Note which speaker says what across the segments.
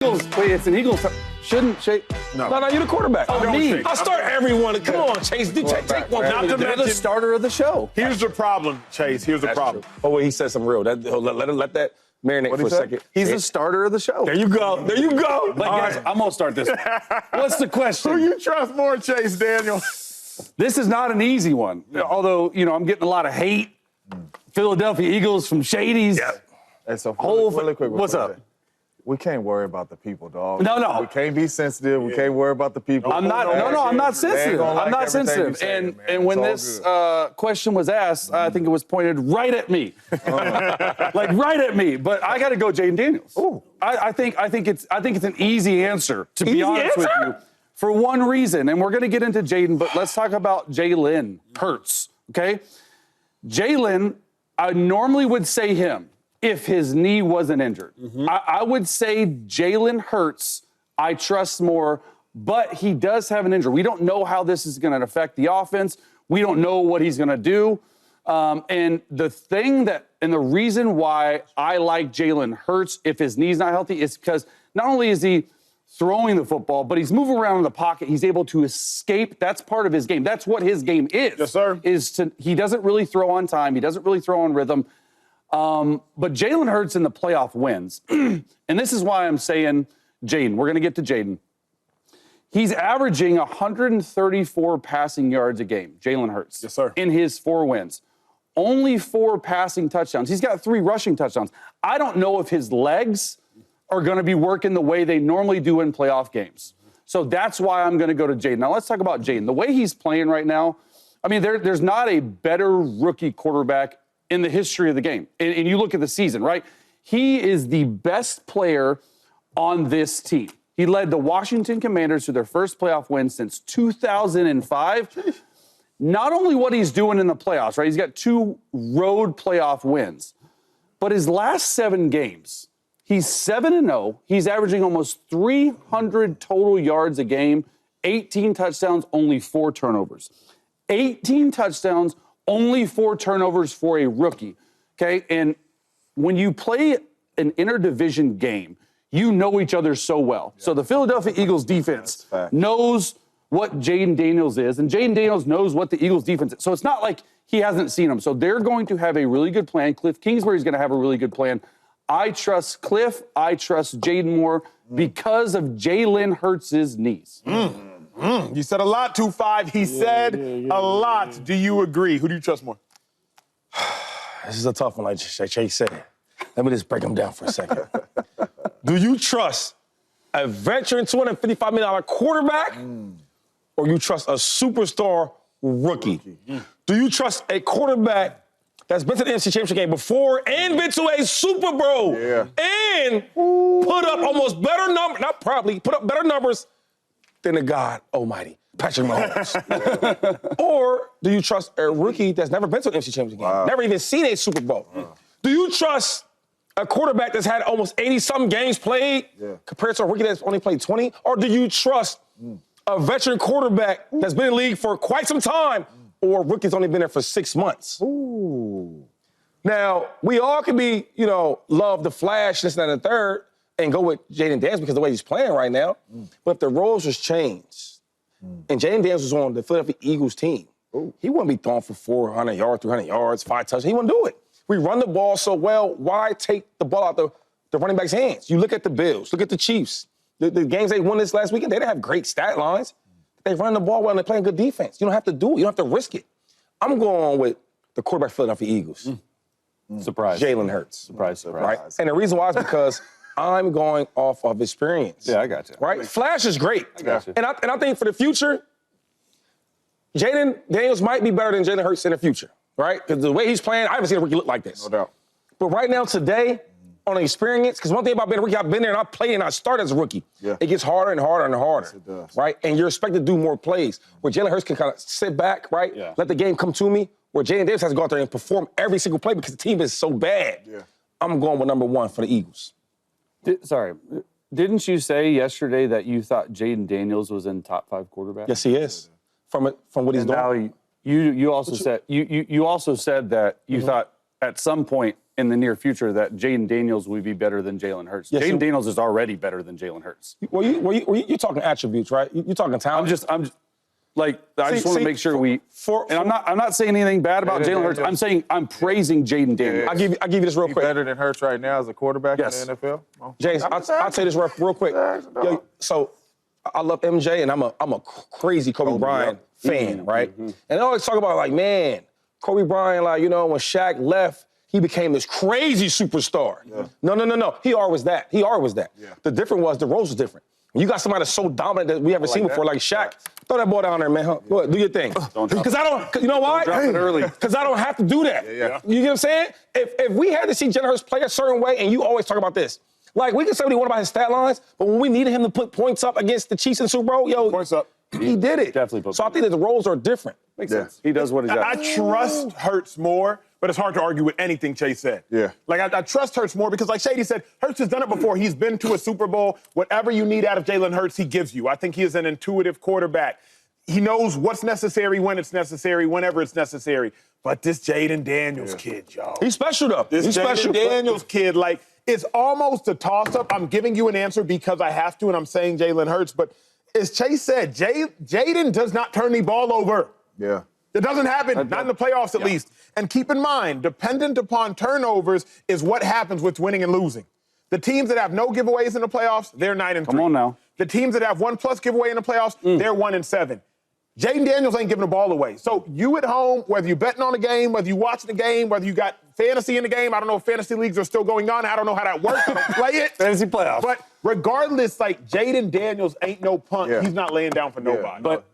Speaker 1: Wait, it's an Eagles. Shouldn't Chase?
Speaker 2: No, you're the quarterback.
Speaker 1: Oh, me.
Speaker 2: I start everyone. Come on, Chase. Take one.
Speaker 1: Not to mention the starter of the show.
Speaker 2: Here's the problem, Chase. Here's the problem.
Speaker 3: True. Oh, wait, he said something real. Let that marinate for a second.
Speaker 1: He's the starter of the show.
Speaker 3: There you go. There you go.
Speaker 1: But guys, I'm going to start this. What's the question?
Speaker 2: Who you trust more, Chase Daniels?
Speaker 1: This is not an easy one. Although, I'm getting a lot of hate. Philadelphia Eagles from Shadies.
Speaker 2: Yeah.
Speaker 4: Hey, so
Speaker 1: Really quick.
Speaker 4: What's up? We can't worry about the people, dog.
Speaker 1: No.
Speaker 4: We can't be sensitive. We can't worry about the people.
Speaker 1: I'm not sensitive. I'm not sensitive. And when this question was asked, I think it was pointed right at me. Like right at me. But I got to go Jayden Daniels.
Speaker 4: Ooh.
Speaker 1: I think it's an easy answer, to be honest with you. For one reason, and we're going to get into Jayden, but let's talk about Jalen Hurts, okay? Jalen, I normally would say him if his knee wasn't injured. I would say Jalen Hurts, I trust more, but he does have an injury. We don't know how this is going to affect the offense. We don't know what he's going to do. And the reason why I like Jalen Hurts if his knee's not healthy is because not only is he throwing the football, but he's moving around in the pocket. He's able to escape. That's part of his game. That's what his game is.
Speaker 2: Yes, sir.
Speaker 1: He doesn't really throw on time. He doesn't really throw on rhythm. But Jalen Hurts in the playoff wins. And this is why I'm saying Jayden. We're going to get to Jayden. He's averaging 134 passing yards a game, Jalen Hurts.
Speaker 2: Yes, sir.
Speaker 1: In his 4 wins. Only 4 passing touchdowns. He's got 3 rushing touchdowns. I don't know if his legs are going to be working the way they normally do in playoff games. So that's why I'm going to go to Jayden. Now, let's talk about Jayden. The way he's playing right now, I mean, there's not a better rookie quarterback in the history of the game. And you look at the season, right? He is the best player on this team. He led the Washington Commanders to their first playoff win since 2005. Not only what he's doing in the playoffs, right? He's got 2 road playoff wins. But his last 7 games, he's 7-0. He's averaging almost 300 total yards a game, 18 touchdowns, only 4 turnovers. 18 touchdowns, only 4 turnovers for a rookie, okay? And when you play an interdivision game, you know each other so well. Yeah. So the Philadelphia Eagles defense knows what Jayden Daniels is, and Jayden Daniels knows what the Eagles defense is. So it's not like he hasn't seen them. So they're going to have a really good plan. Cliff Kingsbury's going to have a really good plan. I trust Cliff. I trust Jayden more because of Jalen Hurts' knees.
Speaker 2: You said a lot, 2-5. He said a lot. Do you agree? Who do you trust more?
Speaker 3: This is a tough one, like Chase said. Let me just break them down for a second. Do you trust a veteran $255 million quarterback or you trust a superstar rookie? Do you trust a quarterback that's been to the NFC Championship Game before and been to a Super Bowl and put up almost better numbers, not probably, put up better numbers than the God Almighty, Patrick Mahomes? Or do you trust a rookie that's never been to an NFC Championship Game, never even seen a Super Bowl? Do you trust a quarterback that's had almost 80-something games played compared to a rookie that's only played 20? Or do you trust a veteran quarterback that's been in the league for quite some time or a rookie that's only been there for 6 months? Now, we all can be, love the flash, this, and that, and the third, and go with Jayden Daniels because of the way he's playing right now. But if the roles was changed and Jayden Daniels was on the Philadelphia Eagles team, he wouldn't be throwing for 400 yards, 300 yards, 5 touchdowns. He wouldn't do it. We run the ball so well, why take the ball out the running back's hands? You look at the Bills, look at the Chiefs. The games they won this last weekend, they didn't have great stat lines. They run the ball well and they're playing good defense. You don't have to do it. You don't have to risk it. I'm going with the quarterback for the Philadelphia Eagles.
Speaker 1: Surprise.
Speaker 3: Jalen Hurts.
Speaker 1: Surprise.
Speaker 3: Right? And the reason why is because I'm going off of experience.
Speaker 1: Yeah, I got you.
Speaker 3: Right? Flash is great.
Speaker 1: I got you.
Speaker 3: And I think for the future, Jayden Daniels might be better than Jalen Hurts in the future, right? Because the way he's playing, I haven't seen a rookie look like this.
Speaker 4: No doubt.
Speaker 3: But right now, today, on experience, because one thing about being a rookie, I've been there and I played and I started as a rookie.
Speaker 4: Yeah.
Speaker 3: It gets harder and harder and harder.
Speaker 4: Yes, it does.
Speaker 3: Right? And you're expected to do more plays. Where Jalen Hurts can kind of sit back, right?
Speaker 1: Yeah.
Speaker 3: Let the game come to me. Where Jayden Daniels has to go out there and perform every single play because the team is so bad.
Speaker 4: Yeah.
Speaker 3: I'm going with number 1 for the Eagles.
Speaker 1: Didn't you say yesterday that you thought Jayden Daniels was in top 5 quarterbacks?
Speaker 3: Yes, he is. From what he's doing.
Speaker 1: Now you also said that you thought at some point in the near future that Jayden Daniels would be better than Jalen Hurts.
Speaker 3: Yes,
Speaker 1: Jayden Daniels is already better than Jalen Hurts.
Speaker 3: Well, you're talking attributes, right? You're talking talent.
Speaker 1: I just want to make sure and I'm not saying anything bad about Jalen Hurts. I'm saying I'm praising Jayden Daniels.
Speaker 3: I'll give you this real quick.
Speaker 4: Better than Hurts right now as a quarterback in the NFL? Oh.
Speaker 3: James, I'll tell you this real quick. Yo, so I love MJ, and I'm a crazy Kobe Bryant fan, right? And they always talk about, like, man, Kobe Bryant, like, when Shaq left, he became this crazy superstar. Yeah. No. He always was that. Yeah. The difference was the roles was different. When you got somebody that's so dominant that we haven't seen before, like Shaq, throw that ball down there, man. Go ahead, do your thing. Because I don't, you know why?
Speaker 1: Drop it early.
Speaker 3: Because I don't have to do that.
Speaker 4: Yeah.
Speaker 3: You get what I'm saying? If we had to see Jalen Hurts play a certain way, and you always talk about this, like, we can say what we want about his stat lines, but when we needed him to put points up against the Chiefs in Super Bowl,
Speaker 2: Points up.
Speaker 3: He did it.
Speaker 1: Definitely put
Speaker 3: So I think that the roles are different.
Speaker 1: Makes sense. He does what he's got.
Speaker 2: I trust Hurts more, but it's hard to argue with anything Chase said.
Speaker 4: Yeah.
Speaker 2: Like, I trust Hurts more because, like Shady said, Hurts has done it before. He's been to a Super Bowl. Whatever you need out of Jalen Hurts, he gives you. I think he is an intuitive quarterback. He knows what's necessary, when it's necessary, whenever it's necessary. But this Jayden Daniels kid, y'all.
Speaker 3: He's special, though.
Speaker 2: This
Speaker 3: He's special.
Speaker 2: Jayden Daniels kid, like, it's almost a toss-up. I'm giving you an answer because I have to, and I'm saying Jalen Hurts. But as Chase said, Jayden does not turn the ball over.
Speaker 4: Yeah.
Speaker 2: It doesn't happen, not in the playoffs at least. And keep in mind, dependent upon turnovers is what happens with winning and losing. The teams that have no giveaways in the playoffs, they're 9-3.
Speaker 1: Come on now.
Speaker 2: The teams that have 1+ giveaway in the playoffs, they're 1-7. Jayden Daniels ain't giving the ball away. So you at home, whether you're betting on the game, whether you watching the game, whether you got fantasy in the game, I don't know if fantasy leagues are still going on. I don't know how that works. I don't play it.
Speaker 1: Fantasy playoffs.
Speaker 2: But regardless, like, Jayden Daniels ain't no punk.
Speaker 4: Yeah.
Speaker 2: He's not laying down for nobody.
Speaker 1: But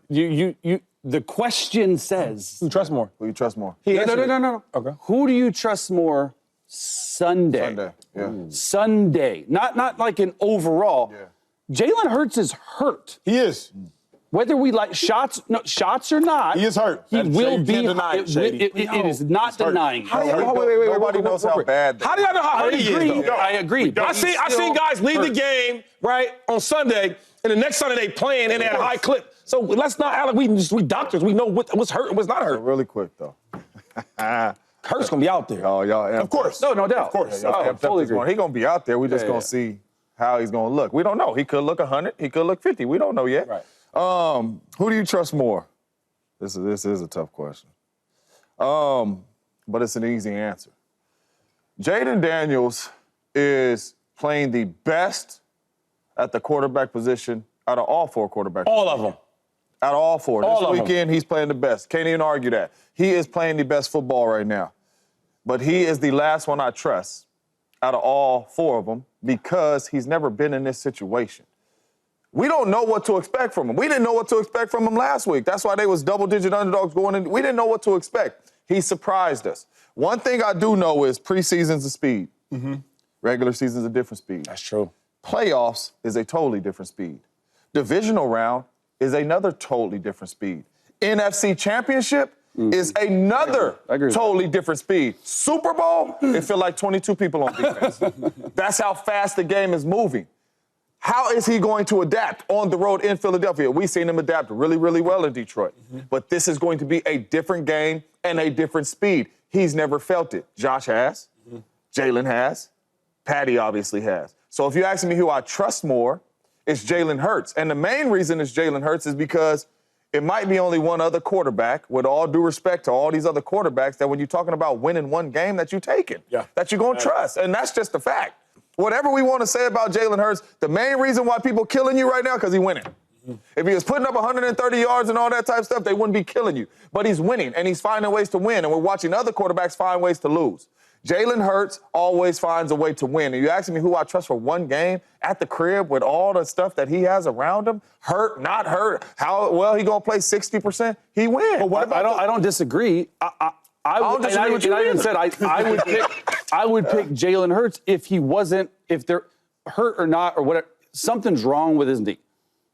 Speaker 1: the question says.
Speaker 3: Who you trust more?
Speaker 4: Who you trust more?
Speaker 1: No.
Speaker 3: Okay.
Speaker 1: Who do you trust more Sunday?
Speaker 4: Sunday. Yeah.
Speaker 1: Sunday. Not like an overall.
Speaker 4: Yeah.
Speaker 1: Jalen Hurts is hurt.
Speaker 2: He is.
Speaker 1: Whether we like shots or not,
Speaker 2: He is hurt.
Speaker 1: He
Speaker 2: That's-
Speaker 1: will
Speaker 2: you
Speaker 1: be.
Speaker 2: can't deny it, Shady.
Speaker 1: It is not
Speaker 2: He's hurt.
Speaker 1: denying.
Speaker 3: How do
Speaker 1: it.
Speaker 3: y'all, wait,
Speaker 4: Nobody knows how bad.
Speaker 3: How do y'all know how
Speaker 1: I
Speaker 3: hurt he
Speaker 1: agree.
Speaker 3: is, though?
Speaker 1: I agree.
Speaker 2: don't.
Speaker 3: I seen guys leave the game, right, on Sunday, and the next Sunday they playing and they had a high clip. So let's not act like we doctors. We know what's hurt and what's not hurt.
Speaker 4: Really quick, though.
Speaker 3: Hurt's gonna be out there.
Speaker 4: Y'all
Speaker 2: Of course.
Speaker 1: No doubt.
Speaker 2: Of course.
Speaker 4: Y'all amped up
Speaker 1: fully
Speaker 4: this
Speaker 1: agree.
Speaker 4: morning. He gonna be out there. We just
Speaker 1: Yeah,
Speaker 4: gonna
Speaker 1: yeah.
Speaker 4: see how he's gonna look. We don't know. He could look 100. He could look 50. We don't know yet.
Speaker 3: Right.
Speaker 4: Who do you trust more? This is a tough question. But it's an easy answer. Jayden Daniels is playing the best at the quarterback position out of all 4 quarterbacks.
Speaker 3: All of them.
Speaker 4: Out of all 4.
Speaker 3: All of
Speaker 4: This
Speaker 3: them.
Speaker 4: weekend, he's playing the best. Can't even argue that. He is playing the best football right now. But he is the last one I trust out of all 4 of them because he's never been in this situation. We don't know what to expect from him. We didn't know what to expect from him last week. That's why they was double-digit underdogs going in. We didn't know what to expect. He surprised us. One thing I do know is preseason's a speed. Regular season's a different speed.
Speaker 3: That's true.
Speaker 4: Playoffs is a totally different speed. Divisional round is another totally different speed. NFC Championship is another
Speaker 1: I agree with
Speaker 4: totally different speed. Super Bowl, it feel like 22 people on defense. That's how fast the game is moving. How is he going to adapt on the road in Philadelphia? We've seen him adapt really, really well in Detroit. But this is going to be a different game and a different speed. He's never felt it. Josh has. Jalen has. Patty obviously has. So if you're asking me who I trust more, it's Jalen Hurts. And the main reason it's Jalen Hurts is because it might be only one other quarterback, with all due respect to all these other quarterbacks, that when you're talking about winning one game that you're taking, that you're going to trust. And that's just the fact. Whatever we want to say about Jalen Hurts, the main reason why people killing you right now, because he's winning. If he was putting up 130 yards and all that type of stuff, they wouldn't be killing you. But he's winning, and he's finding ways to win, and we're watching other quarterbacks find ways to lose. Jalen Hurts always finds a way to win. And you asking me who I trust for one game at the crib with all the stuff that he has around him, hurt, not hurt, how well he going to play 60%, he wins.
Speaker 1: But what about I don't disagree. I would pick Jalen Hurts if they're hurt or not or whatever. Something's wrong with his knee.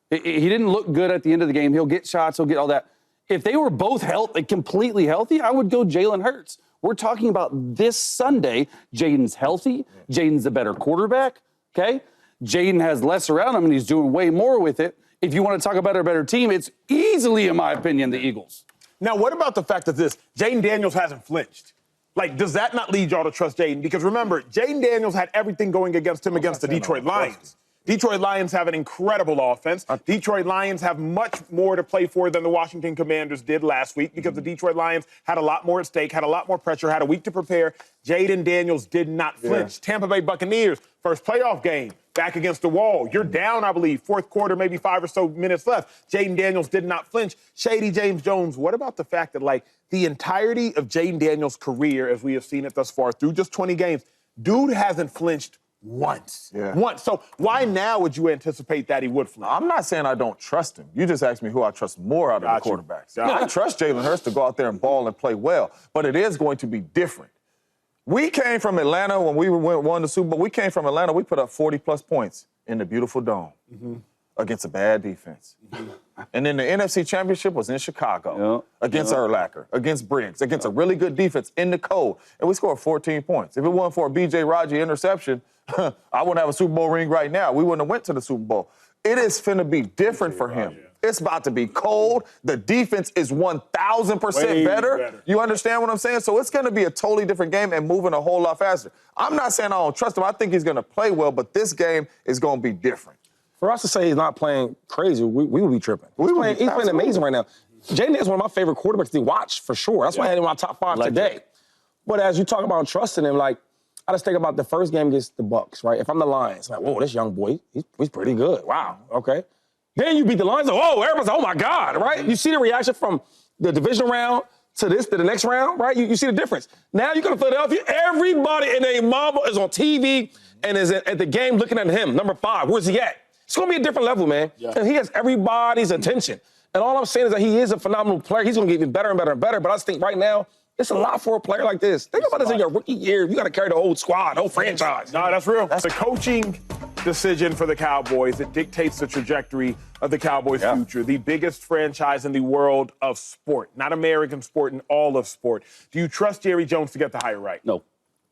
Speaker 1: He didn't look good at the end of the game. He'll get shots. He'll get all that. If they were both completely healthy, I would go Jalen Hurts. We're talking about this Sunday. Jayden's healthy. Jayden's the better quarterback. Okay, Jayden has less around him, and he's doing way more with it. If you want to talk about a better team, it's easily, in my opinion, the Eagles.
Speaker 2: Now, what about the fact that Jayden Daniels hasn't flinched? Like, does that not lead y'all to trust Jayden? Because remember, Jayden Daniels had everything going against him against the Detroit Lions. Detroit Lions have an incredible offense. Detroit Lions have much more to play for than the Washington Commanders did last week because the Detroit Lions had a lot more at stake, had a lot more pressure, had a week to prepare. Jayden Daniels did not flinch. Tampa Bay Buccaneers, first playoff game, back against the wall. You're down, I believe, fourth quarter, maybe 5 or so minutes left. Jayden Daniels did not flinch. Shady James Jones, what about the fact that, like, the entirety of Jayden Daniels' career, as we have seen it thus far, through just 20 games, dude hasn't flinched once. Once. So why now would you anticipate that he would flinch?
Speaker 4: I'm not saying I don't trust him. You just asked me who I trust more out of the quarterbacks. I trust Jalen Hurts to go out there and ball and play well, but it is going to be different. We came from Atlanta when we won the Super Bowl. We came from Atlanta. We put up 40-plus points in the beautiful dome against a bad defense. And then the NFC Championship was in Chicago against Urlacher, against Briggs, against a really good defense in the cold. And we scored 14 points. If it wasn't for a B.J. Raji interception, I wouldn't have a Super Bowl ring right now. We wouldn't have went to the Super Bowl. It is finna be different for him. It's about to be cold. The defense is 1,000% better. You understand what I'm saying? So it's going to be a totally different game and moving a whole lot faster. I'm not saying I don't trust him. I think he's going to play well, but this game is going to be different.
Speaker 3: For us to say he's not playing crazy, we would be tripping. He's playing amazing right now. Jayden is one of my favorite quarterbacks to watch, for sure. That's why I had him in my top 5 today. But as you talk about trusting him, like, I just think about the first game against the Bucs, right? If I'm the Lions, like, whoa, this young boy, he's pretty good. Wow, okay. Then you beat the Lions, like, whoa, everybody's like, oh, my God, right? You see the reaction from the division round to the next round, right? You see the difference. Now you go to Philadelphia, everybody in their mama is on TV and is at the game looking at him, number 5. Where's he at? It's going to be a different level, man. And he has everybody's attention. And all I'm saying is that he is a phenomenal player. He's going to get even better and better and better. But I just think right now, it's a lot for a player like this. Think about this in your rookie year. You got to carry the whole squad, the whole franchise.
Speaker 2: No, that's real. That's the coaching decision for the Cowboys. It dictates the trajectory of the Cowboys' future. The biggest franchise in the world of sport, not American sport, in all of sport. Do you trust Jerry Jones to get the hire right?
Speaker 1: No.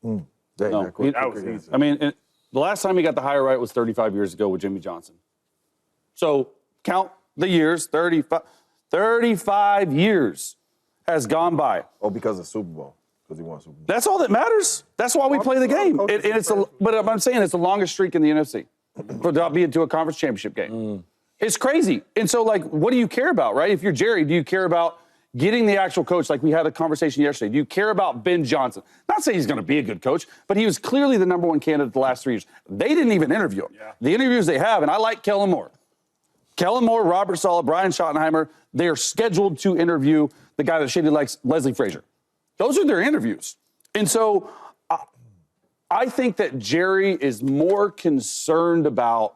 Speaker 2: No.
Speaker 1: That was easy. I mean, the last time he got the hire right was 35 years ago with Jimmy Johnson. So count the years, 35 years has gone by.
Speaker 4: Oh, because of Super Bowl. Because he won Super Bowl.
Speaker 1: That's all that matters. That's why we play the game. But I'm saying it's the longest streak in the NFC for not being to a conference championship game. It's crazy. And so, like, what do you care about, right? If you're Jerry, do you care about getting the actual coach? Like we had a conversation yesterday. Do you care about Ben Johnson? Not saying he's going to be a good coach, but he was clearly the number 1 candidate the last 3 years. They didn't even interview him. The interviews they have, and I like Kellen Moore. Kellen Moore, Robert Saleh, Brian Schottenheimer, they are scheduled to interview the guy that Shady likes, Leslie Frazier. Those are their interviews. And so I think that Jerry is more concerned about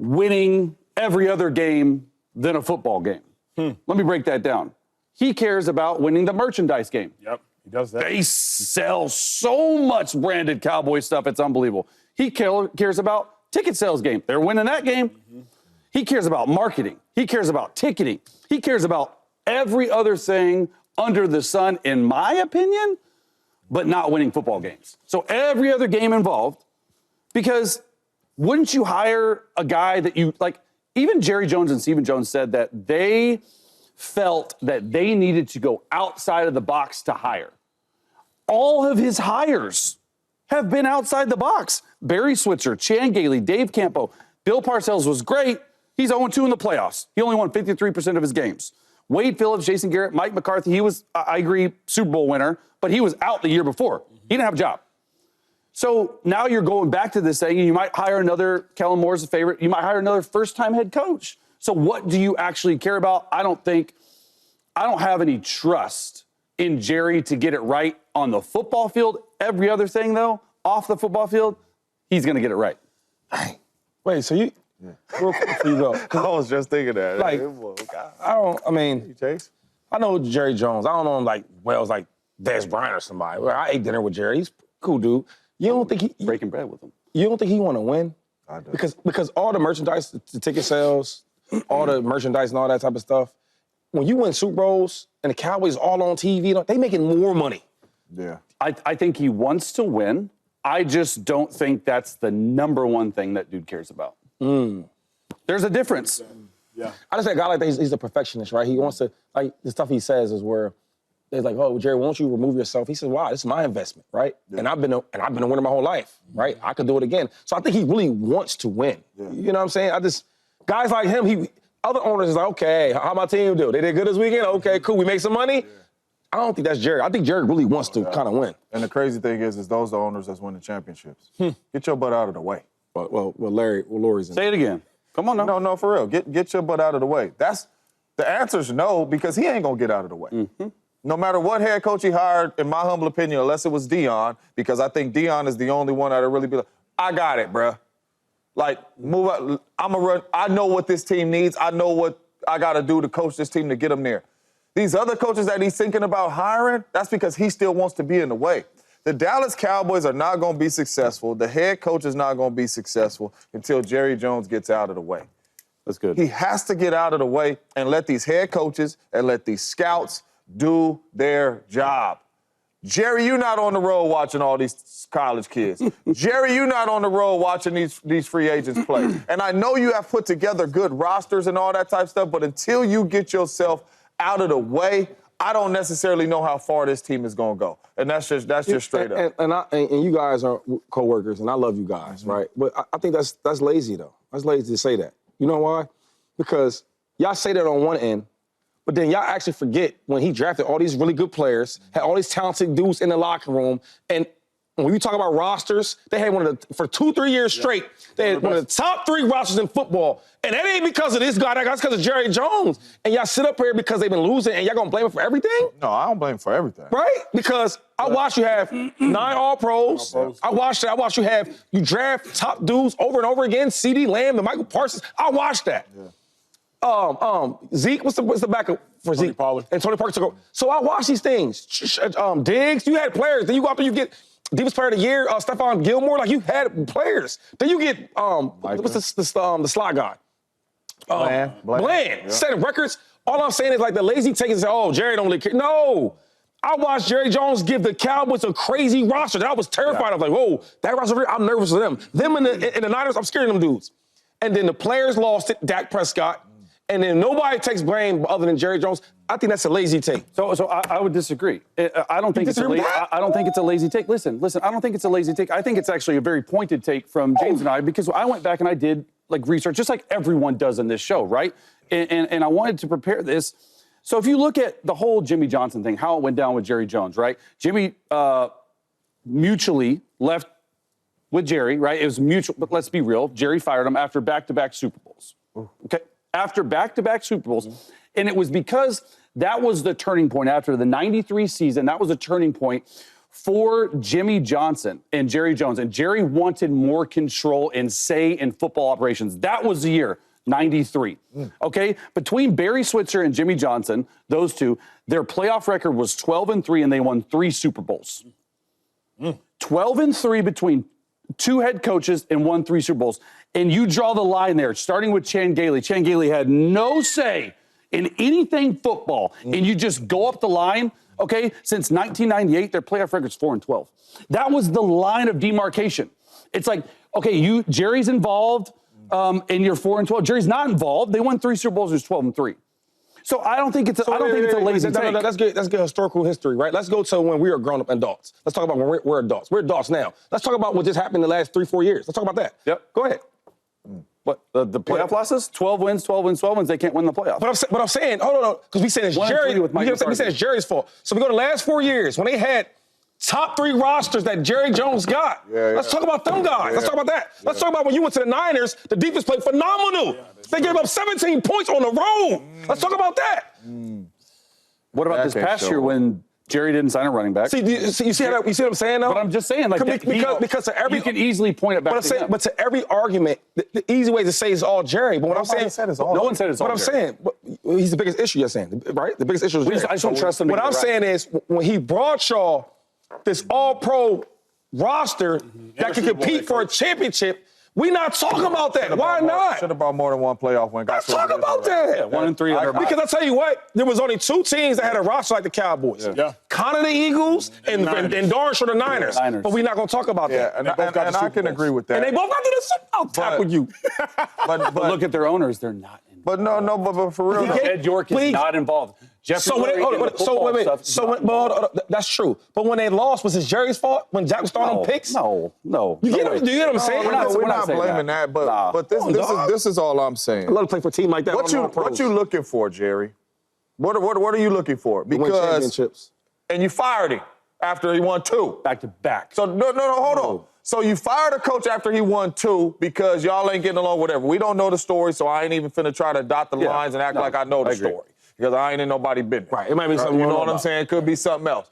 Speaker 1: winning every other game than a football game. Let me break that down. He cares about winning the merchandise game.
Speaker 2: Yep, he does that.
Speaker 1: They sell so much branded Cowboy stuff, it's unbelievable. He cares about ticket sales game. They're winning that game. He cares about marketing. He cares about ticketing. He cares about every other thing under the sun, in my opinion, but not winning football games. So every other game involved, because wouldn't you hire a guy that you, like, even Jerry Jones and Stephen Jones said that they felt that they needed to go outside of the box to hire. All of his hires have been outside the box. Barry Switzer, Chan Gailey, Dave Campo, Bill Parcells was great. He's 0-2 in the playoffs. He only won 53% of his games. Wade Phillips, Jason Garrett, Mike McCarthy, he was, I agree, Super Bowl winner, but he was out the year before. He didn't have a job. So now you're going back to this thing, and you might hire another, Kellen Moore's a favorite, you might hire another first-time head coach. So what do you actually care about? I don't have any trust in Jerry to get it right on the football field. Every other thing, though, off the football field, he's going to get it right.
Speaker 3: Wait, so you... Real quick before you go.
Speaker 4: I was just thinking that.
Speaker 3: Like,
Speaker 4: Chase?
Speaker 3: I know Jerry Jones. I don't know him like Wells, like Des Bryant or somebody. Well, I ate dinner with Jerry. He's a cool dude. You don't think he...
Speaker 1: Breaking bread with him.
Speaker 3: You don't think he want to win?
Speaker 4: I do.
Speaker 3: Because all the merchandise, the ticket sales, all the merchandise and all that type of stuff, when you win Super Bowls and the Cowboys all on TV, they making more money.
Speaker 4: Yeah.
Speaker 1: I think he wants to win. I just don't think that's the number one thing that dude cares about. There's a difference.
Speaker 2: Yeah.
Speaker 3: I just say a guy like that, he's a perfectionist, right? He wants to, like, the stuff he says is where they're like, oh, Jerry, won't you remove yourself? He said, wow, this is my investment, right? Yeah. And I've been a winner my whole life, right? I could do it again. So I think he really wants to win. Yeah. You know what I'm saying? Guys like him, other owners is like, okay, how my team do? They did good this weekend? Okay, cool, we make some money? Yeah. I don't think that's Jerry. I think Jerry really wants to kind of win.
Speaker 4: And the crazy thing is those are the owners that's winning championships. Get your butt out of the way.
Speaker 3: Well, Lori's in.
Speaker 1: Say it again. Come on now.
Speaker 4: No, for real. Get your butt out of the way. The answer's no, because he ain't gonna get out of the way. Mm-hmm. No matter what head coach he hired, in my humble opinion, unless it was Dion, because I think Dion is the only one that'll really be like, I got it, bruh. Like, move up. I'm gonna run. I know what this team needs. I know what I gotta do to coach this team to get them there. These other coaches that he's thinking about hiring, that's because he still wants to be in the way. The Dallas Cowboys are not gonna be successful. The head coach is not gonna be successful until Jerry Jones gets out of the way.
Speaker 1: That's good.
Speaker 4: He has to get out of the way and let these head coaches and let these scouts do their job. Jerry, you're not on the road watching all these college kids. Jerry, you're not on the road watching these free agents play. And I know you have put together good rosters and all that type of stuff, but until you get yourself out of the way, I don't necessarily know how far this team is going to go. And that's just straight up.
Speaker 3: And you guys are co-workers, and I love you guys, right? But I think that's lazy, though. That's lazy to say that. You know why? Because y'all say that on one end, but then y'all actually forget when he drafted all these really good players, had all these talented dudes in the locker room, and when you talk about rosters, they had for 2-3 years straight, they had one of the top 3 rosters in football. And that ain't because of this guy, that guy's because of Jerry Jones. And y'all sit up here because they've been losing and y'all gonna blame him for everything?
Speaker 4: No, I don't blame him for everything.
Speaker 3: Right? Because I watched you have 9 All-Pros. I watched you draft top dudes over and over again, CeeDee Lamb and Michael Parsons. I watched that. Yeah. Zeke, what's the backup for Zeke?
Speaker 2: Pollard.
Speaker 3: And Tony Parker took over. So I watched these things. Diggs, you had players. Then you go out there, you get Defensive Player of the Year, Stephon Gilmore. Like, you had players. Then you get, what's the slot guy? Bland. Setting records. All I'm saying is, like, the lazy take is, oh, Jerry don't really care. No. I watched Jerry Jones give the Cowboys a crazy roster that I was terrified of. Like, whoa, that roster, I'm nervous for them. Them and the Niners, I'm scared of them dudes. And then the players lost it, Dak Prescott. And then nobody takes blame other than Jerry Jones. I think that's a lazy take.
Speaker 1: So I would disagree. I don't think it's a lazy take. Listen, I don't think it's a lazy take. I think it's actually a very pointed take from James and I, because I went back and I did research, just like everyone does in this show, right? And I wanted to prepare this. So if you look at the whole Jimmy Johnson thing, how it went down with Jerry Jones, right? Jimmy mutually left with Jerry, right? It was mutual, but let's be real. Jerry fired him after back-to-back Super Bowls. Okay? After back-to-back Super Bowls. And it was because that was the turning point after the 93 season. That was a turning point for Jimmy Johnson and Jerry Jones. And Jerry wanted more control and say in football operations. That was the year, 93. Okay? Between Barry Switzer and Jimmy Johnson, those two, their playoff record was 12-3, and they won 3 Super Bowls. 12-3 between 2 head coaches and won 3 Super Bowls. And you draw the line there, starting with Chan Gailey. Chan Gailey had no say in anything football. And you just go up the line, okay? Since 1998, their playoff record's 4-12. That was the line of demarcation. It's like, okay, Jerry's involved, and you're 4-12. Jerry's not involved. They won 3 Super Bowls. There's 12-3. So I don't think it's a lazy take.
Speaker 3: No, that's good historical history, right? Let's go to when we were grown-up adults. Let's talk about when we're adults. We're adults now. Let's talk about what just happened in the last 3-4 years. Let's talk about that.
Speaker 1: Yep.
Speaker 3: Go ahead.
Speaker 1: What, the playoff losses? 12 wins, 12 wins, 12 wins. They can't win the playoffs.
Speaker 3: But I'm saying, hold on, because we said it's Jerry. We said it's Jerry's fault. So we go to the last 4 years when they had top 3 rosters that Jerry Jones got. Let's talk about them guys. Let's talk about that. Let's talk about when you went to the Niners, the defense played phenomenal. They gave up 17 points on the road. Let's talk about that.
Speaker 1: What about this past year when Jerry didn't sign a running back?
Speaker 3: You see what I'm saying, though?
Speaker 1: But I'm just saying,
Speaker 3: because to every,
Speaker 1: you can easily point it back to him.
Speaker 3: But to every argument, the easy way to say it's all Jerry. But what I'm saying,
Speaker 1: no one said it's all Jerry.
Speaker 3: What I'm saying, he's the biggest issue. You're saying, right? The biggest issue is Jerry.
Speaker 1: I just don't trust him.
Speaker 3: What I'm saying is, when he brought y'all this All-Pro roster that can compete for a championship, we not talking about that. Why not?
Speaker 4: Should have brought more than 1 playoff win.
Speaker 3: Let's talk about that.
Speaker 1: Yeah, 1-3.
Speaker 3: Because I tell you what, there was only 2 teams that had a roster like the Cowboys. Connor the Eagles and darn sure the Niners. But we're not going to talk about that.
Speaker 4: And I can agree with that.
Speaker 3: And they both got to the Super Bowl. I'll tackle you.
Speaker 1: But look at their owners. They're not in
Speaker 4: But but for real.
Speaker 3: He
Speaker 1: Ed York is not involved. Jeffrey
Speaker 3: that's true. But when they lost, was it Jerry's fault when Jack was throwing them picks?
Speaker 1: No.
Speaker 3: You get what I'm saying?
Speaker 4: We're not blaming that, but this is all I'm saying.
Speaker 3: I love to play for a team like that.
Speaker 4: What you looking for, Jerry? What are you looking for?
Speaker 3: Win championships.
Speaker 4: And you fired him after he won 2.
Speaker 1: Back to back.
Speaker 4: So no, hold on. So you fired a coach after he won 2 because y'all ain't getting along, whatever. We don't know the story, so I ain't even finna try to dot the lines and act like I know the story. Because I ain't in nobody's business.
Speaker 3: Right, it might be something
Speaker 4: you know what I'm saying? It could be something else.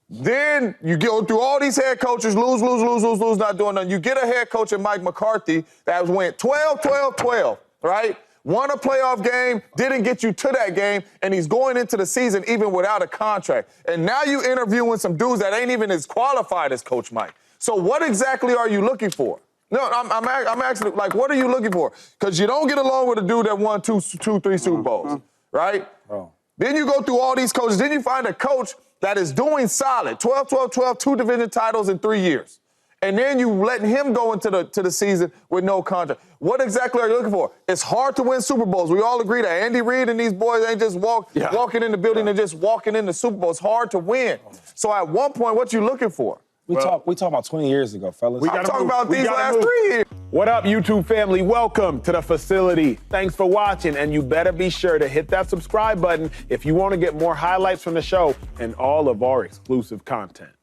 Speaker 4: Then you go through all these head coaches, lose, not doing nothing. You get a head coach in Mike McCarthy that went 12, right? Won a playoff game, didn't get you to that game, and he's going into the season even without a contract. And now you interviewing some dudes that ain't even as qualified as Coach Mike. So what exactly are you looking for? No, I'm actually, like, what are you looking for? Because you don't get along with a dude that won 3 Super Bowls, right?
Speaker 1: Oh.
Speaker 4: Then you go through all these coaches. Then you find a coach that is doing solid, 12, 2 division titles in 3 years. And then you letting him go into the season with no contract. What exactly are you looking for? It's hard to win Super Bowls. We all agree that Andy Reid and these boys ain't just walking in the building and just walking in the Super Bowl. It's hard to win. So at one point, what you looking for?
Speaker 3: We talked about 20 years ago, fellas.
Speaker 4: I'm talking about these last 3 years.
Speaker 2: What up, YouTube family? Welcome to the facility. Thanks for watching, and you better be sure to hit that subscribe button if you want to get more highlights from the show and all of our exclusive content.